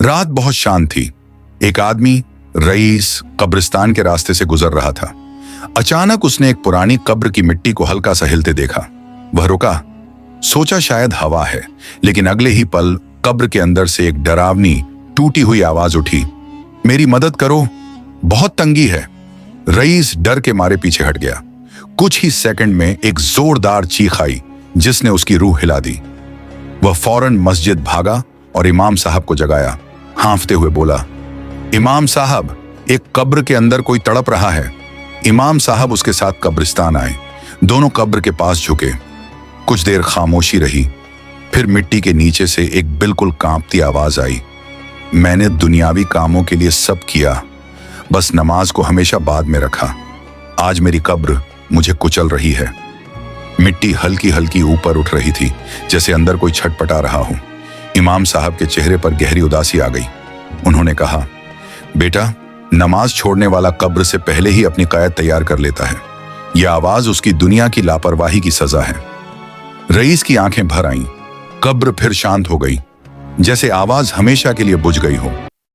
रात बहुत शांत थी। एक आदमी रईस कब्रिस्तान के रास्ते से गुजर रहा था। अचानक उसने एक पुरानी कब्र की मिट्टी को हल्का सा हिलते देखा। वह रुका, सोचा शायद हवा है, लेकिन अगले ही पल कब्र के अंदर से एक डरावनी टूटी हुई आवाज उठी, मेरी मदद करो, बहुत तंगी है। रईस डर के मारे पीछे हट गया। कुछ ही सेकंड में एक जोरदार चीख आई जिसने उसकी रूह हिला दी। वह फौरन मस्जिद भागा और इमाम साहब को जगाया। हांफते हुए बोला, इमाम साहब, एक कब्र के अंदर कोई तड़प रहा है। इमाम साहब उसके साथ कब्रिस्तान आए। दोनों कब्र के पास झुके। कुछ देर खामोशी रही, फिर मिट्टी के नीचे से एक बिल्कुल कांपती आवाज आई, मैंने दुनियावी कामों के लिए सब किया, बस नमाज को हमेशा बाद में रखा। आज मेरी कब्र मुझे कुचल रही है। मिट्टी हल्की हल्की ऊपर उठ रही थी, जैसे अंदर कोई छटपटा रहा हो। इमाम साहब के चेहरे पर गहरी उदासी आ गई। उन्होंने कहा, बेटा, नमाज छोड़ने वाला कब्र से पहले ही अपनी क़याद तैयार कर लेता है। यह आवाज उसकी दुनिया की लापरवाही की सजा है। रईस की आंखें भर आईं। कब्र फिर शांत हो गई, जैसे आवाज हमेशा के लिए बुझ गई हो।